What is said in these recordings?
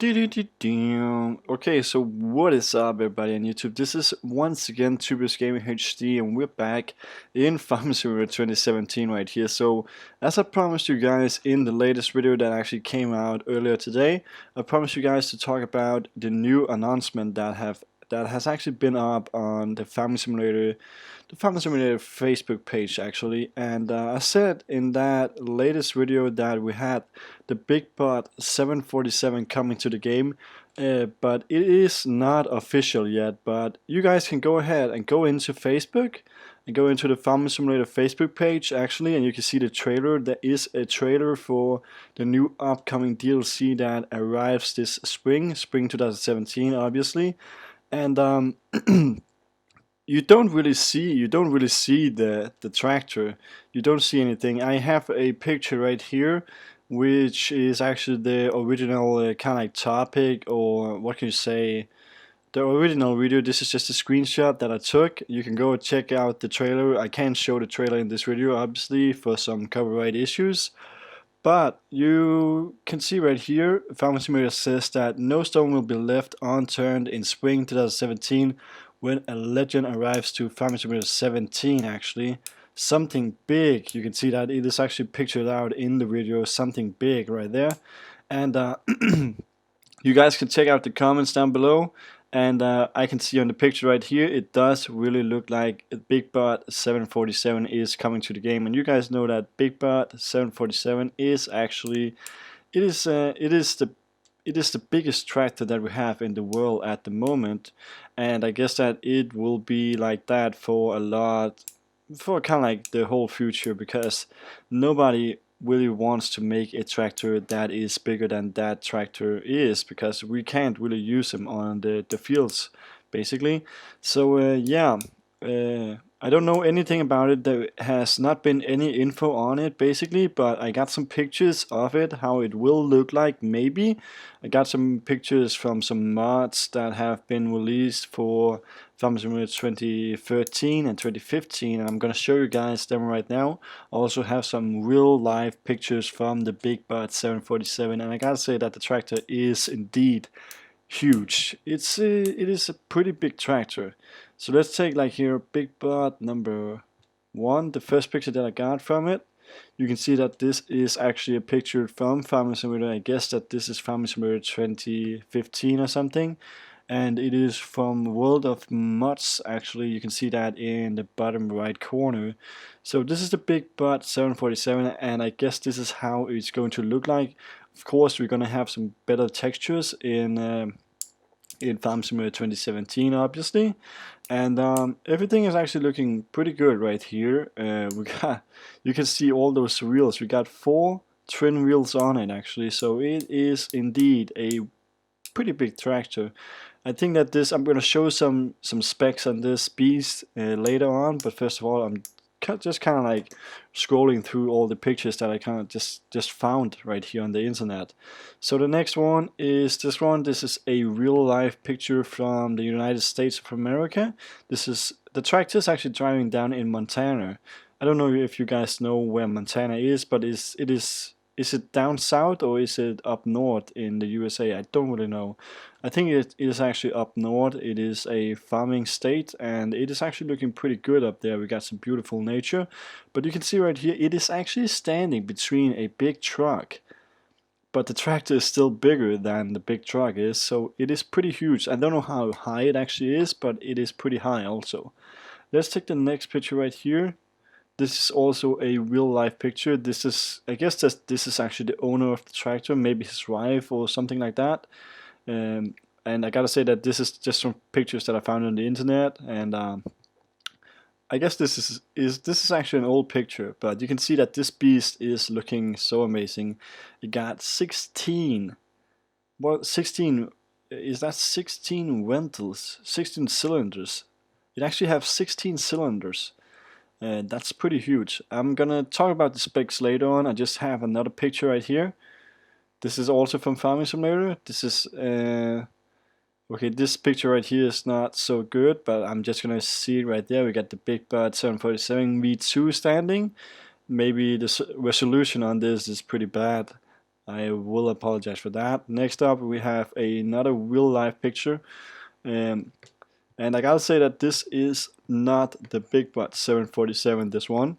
Okay, so what is up, everybody on YouTube? This is once again Tuber's Gaming HD, and we're back in Farming Simulator 2017 right here. So, as I promised you guys in the latest video that actually came out earlier today, I promised you guys to talk about the new announcement that has actually been up on the Farming Simulator Facebook page actually. And I said in that latest video that we had the Big Bot 747 coming to the game, but it is not official yet. But you guys can go ahead and go into Facebook and go into the Farming Simulator Facebook page actually, and you can see the trailer. There is a trailer for the new upcoming DLC that arrives this spring 2017, obviously. And you don't really see the tractor. You don't see anything. I have a picture right here, which is actually the original kind of like topic, or what can you say, the original video. This is just a screenshot that I took. You can go check out the trailer. I can't show the trailer in this video, obviously, for some copyright issues. But you can see right here, Farming Simulator says that no stone will be left unturned in spring 2017 when a legend arrives to Farming Simulator 17 actually. Something big, you can see that it is actually pictured out in the video, something big right there. And you guys can check out the comments down below, and I can see on the picture right here, it does really look like Big Bot 747 is coming to the game. And you guys know that Big Bot 747 is actually, it is the biggest tractor that we have in the world at the moment, and I guess that it will be like that for kind of like the whole future, because nobody really wants to make a tractor that is bigger than that tractor is, because we can't really use them on the fields basically. So yeah, I don't know anything about it. There has not been any info on it basically, but I got some pictures of it, how it will look like maybe. I got some pictures from some mods that have been released for Farming Simulator 2013 and 2015, and I'm gonna show you guys them right now. I also have some real live pictures from the Big Bot 747, and I gotta say that the tractor is indeed huge. It is a pretty big tractor. So let's take like here Big Bot number 1, the first picture that I got from it. You can see that this is actually a picture from Farming Simulator. I guess that this is Farming Simulator 2015 or something, and it is from World of Mods actually. You can see that in the bottom right corner. So this is the Big Bot 747, and I guess this is how it's going to look like. Of course, we're gonna have some better textures in Farm Simulator 2017, obviously, and everything is actually looking pretty good right here. You can see all those wheels. We got 4 twin wheels on it actually, so it is indeed a pretty big tractor. I think that I'm going to show some specs on this beast later on, but first of all, I'm just kind of like scrolling through all the pictures that I kind of just found right here on the internet. So the next one is this one. This is a real life picture from the United States of America. This is the tractor is actually driving down in Montana. I don't know if you guys know where Montana is, but is it down south or is it up north in the USA? I don't really know. I think it is actually up north. It is a farming state, and it is actually looking pretty good up there. We got some beautiful nature, but you can see right here, it is actually standing between a big truck, but the tractor is still bigger than the big truck is, so it is pretty huge. I don't know how high it actually is, but it is pretty high also. Let's take the next picture right here. This is also a real life picture. This is, I guess this is actually the owner of the tractor, maybe his wife or something like that. And I gotta say that this is just some pictures that I found on the internet, and I guess this is actually an old picture, but you can see that this beast is looking so amazing. It got 16. Well, 16, is that 16 ventils, 16 cylinders? It actually has 16 cylinders. That's pretty huge. I'm gonna talk about the specs later on. I just have another picture right here. This is also from Farming Simulator. This is okay. This picture right here is not so good, but I'm just gonna see it right there. We got the Big Bot 747 V2 standing. Maybe the resolution on this is pretty bad. I will apologize for that. Next up, we have another real life picture. Um, and I gotta say that this is not the Big Bot 747, this one.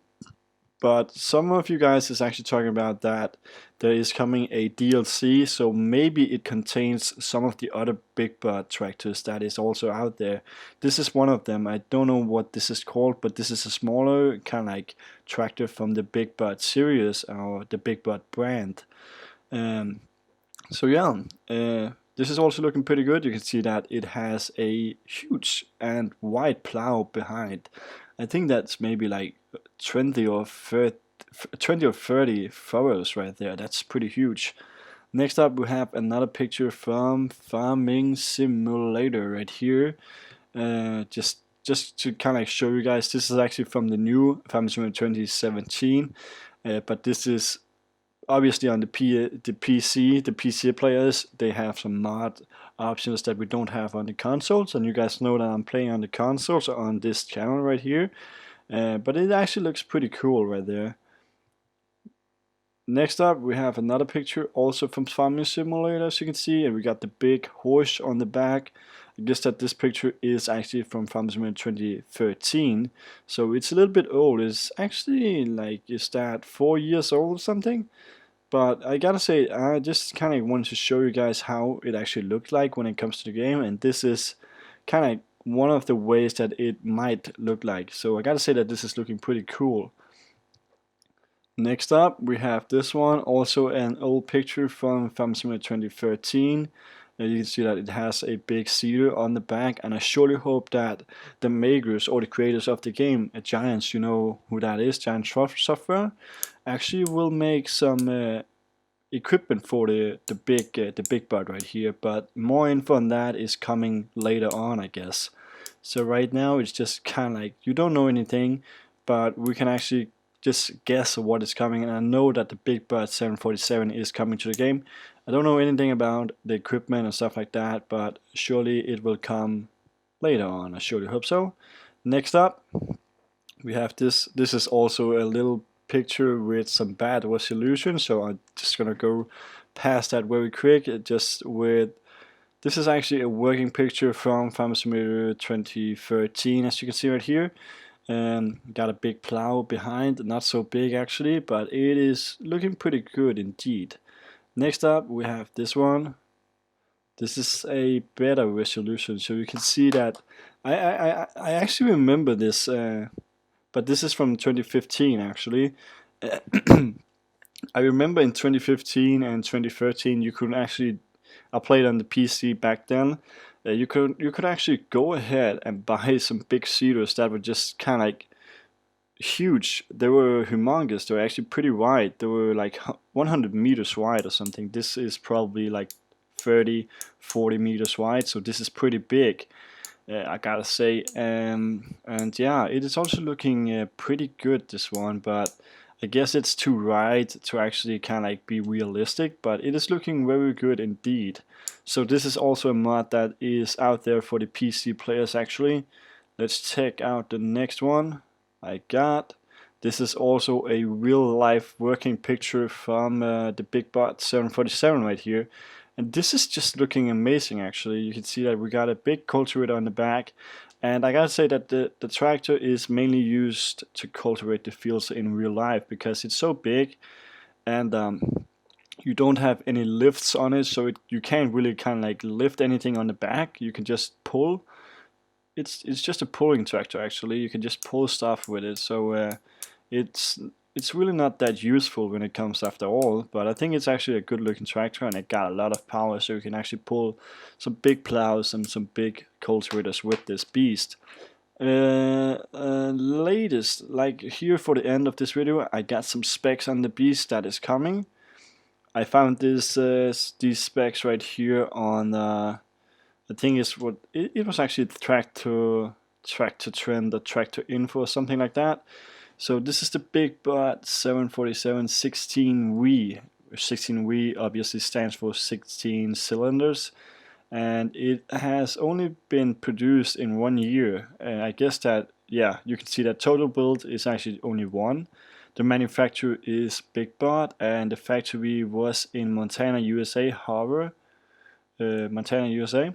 But some of you guys is actually talking about that there is coming a DLC, so maybe it contains some of the other Big Bird tractors that is also out there. This is one of them. I don't know what this is called, but this is a smaller kind of like tractor from the Big Bird series or the Big Bird brand. Um, so yeah, this is also looking pretty good. You can see that it has a huge and wide plow behind. I think that's maybe like 20 or 30, 20 or 30 furrows right there. That's pretty huge. Next up, we have another picture from Farming Simulator right here. Just to kind of show you guys, this is actually from the new Farming Simulator 2017, but this is obviously on the PC. The PC players, they have some mod options that we don't have on the consoles, and you guys know that I'm playing on the consoles on this channel right here. But it actually looks pretty cool right there. Next up, we have another picture also from Farming Simulator, as you can see, and we got the big horse on the back. I guess that this picture is actually from Farming Simulator 2013, so it's a little bit old. It's actually like, is that 4 years old or something? But I gotta say, I just kind of wanted to show you guys how it actually looked like when it comes to the game, and this is kind of one of the ways that it might look like. So I gotta say that this is looking pretty cool. Next up, we have this one, also an old picture from Farming Simulator 2013. You can see that it has a big cedar on the back, and I surely hope that the makers or the creators of the game, Giants, you know who that is, Giant Software, actually will make some equipment for the big bird right here. But more info on that is coming later on, I guess. So right now it's just kind of like you don't know anything, but we can actually just guess what is coming, and I know that the Big Bird 747 is coming to the game. I don't know anything about the equipment and stuff like that, but surely it will come later on. I surely hope so. Next up, we have this. This is also a little picture with some bad resolution, so I'm just gonna go past that very quick. Just with this is actually a working picture from Farming Simulator 2013, as you can see right here. Got a big plow behind, not so big actually, but it is looking pretty good indeed. Next up, we have this one. This is a better resolution, so you can see that I actually remember this, but this is from 2015 actually. I remember in 2015 and 2013 you could actually, I played on the PC back then. You could actually go ahead and buy some big cedars that were just kind of like huge. They were humongous. They were actually pretty wide. They were like 100 meters wide or something. This is probably like 30, 40 meters wide. So this is pretty big. I gotta say, and yeah, it is also looking pretty good, this one, but I guess it's too wide to actually kind of like be realistic, but it is looking very good indeed. So this is also a mod that is out there for the PC players actually. Let's check out the next one I got. This is also a real life working picture from the Big Bot 747 right here. And this is just looking amazing actually. You can see that we got a big cultivator on the back. And I gotta say that the tractor is mainly used to cultivate the fields in real life because it's so big, and you don't have any lifts on it, so you can't really kind of like lift anything on the back. You can just pull. It's just a pulling tractor actually. You can just pull stuff with it. So it's it's really not that useful when it comes after all, but I think it's actually a good looking tractor, and it got a lot of power, so you can actually pull some big plows and some big cultivators with this beast. Latest, like here for the end of this video, I got some specs on the beast that is coming. I found these specs right here on I think it's what it was actually the tractor trend, the tractor info or something like that. So this is the Big Bot 747 16V. 16V obviously stands for 16 cylinders, and it has only been produced in 1 year. I guess that, yeah, you can see that total build is actually only one. The manufacturer is Big Bot, and the factory was in Montana, USA, Montana, USA.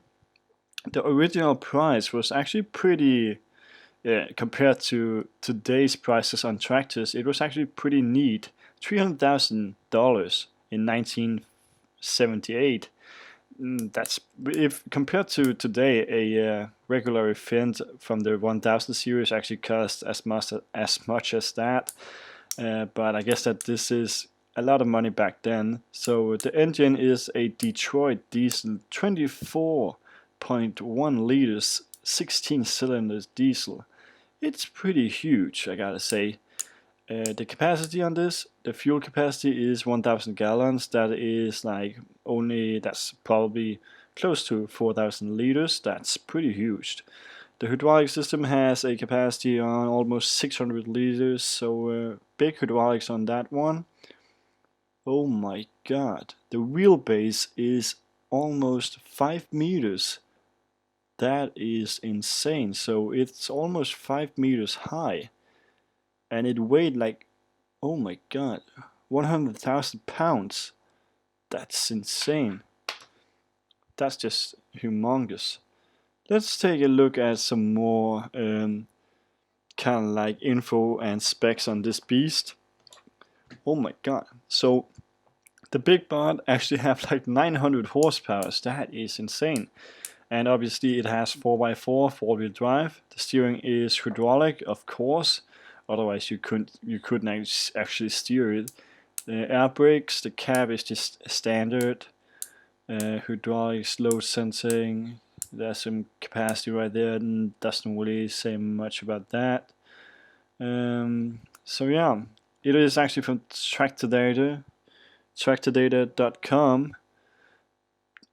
The original price was actually pretty, compared to today's prices on tractors, it was actually pretty neat. $300,000 in 1978. That's, if compared to today, a regular Fendt from the 1000 series actually costs as much as that. But I guess that this is a lot of money back then. So the engine is a Detroit diesel, 24.1 liters, 16 cylinders diesel. It's pretty huge, I gotta say. The capacity on this, the fuel capacity is 1000 gallons. That is that's probably close to 4000 liters. That's pretty huge. The hydraulic system has a capacity on almost 600 liters, so big hydraulics on that one. Oh my god, the wheelbase is almost 5 meters. That is insane. So it's almost 5 meters high. And it weighed oh my god, 100,000 pounds. That's insane. That's just humongous. Let's take a look at some more kind of info and specs on this beast. Oh my god. So the Big Bot actually have 900 horsepower. That is insane. And obviously it has 4x4 four-wheel drive. The steering is hydraulic, of course. Otherwise you couldn't actually steer it. The air brakes, the cab is just standard. Hydraulics, load sensing. There's some capacity right there, and doesn't really say much about that. So yeah, it is actually from tractordata.com.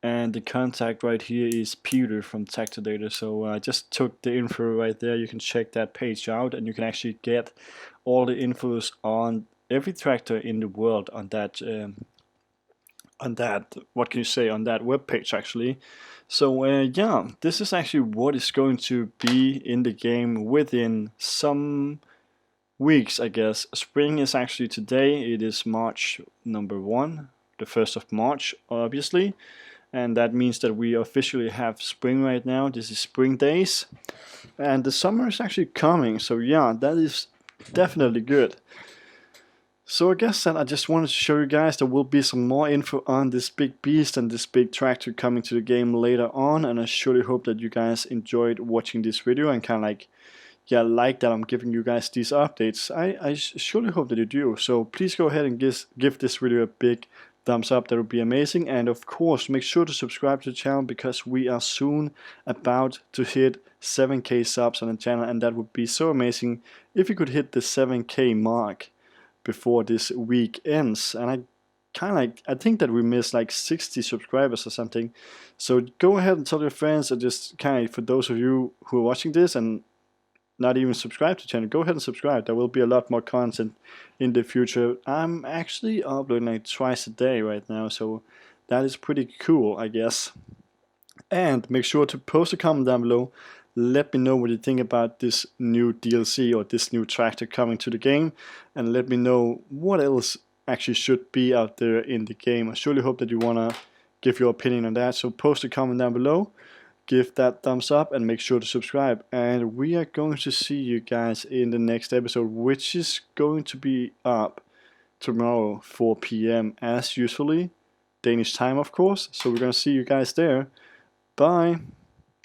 And the contact right here is Peter from Tractordata. So I just took the info right there. You can check that page out, and you can actually get all the infos on every tractor in the world on that. What can you say, on that web page actually. So yeah, this is actually what is going to be in the game within some weeks, I guess. Spring is actually today. It is March number 1, the 1st of March, obviously. And that means that we officially have spring right now. This is spring days. And the summer is actually coming. So yeah, that is definitely good. So I guess that I just wanted to show you guys there will be some more info on this big beast and this big tractor coming to the game later on. And I surely hope that you guys enjoyed watching this video and kind of like that I'm giving you guys these updates. I surely hope that you do. So please go ahead and give this video a big thumbs up. That would be amazing. And of course, make sure to subscribe to the channel, because we are soon about to hit 7k subs on the channel, and that would be so amazing if you could hit the 7k mark before this week ends. And I think that we missed 60 subscribers or something. So go ahead and tell your friends, and just for those of you who are watching this and not even subscribe to the channel, go ahead and subscribe. There will be a lot more content in the future. I'm actually uploading twice a day right now, so that is pretty cool, I guess. And make sure to post a comment down below. Let me know what you think about this new DLC or this new tractor coming to the game, and let me know what else actually should be out there in the game. I surely hope that you wanna give your opinion on that, so post a comment down below. Give that thumbs up and make sure to subscribe. And we are going to see you guys in the next episode, which is going to be up tomorrow 4 p.m. as usually, Danish time of course. So we're going to see you guys there. Bye.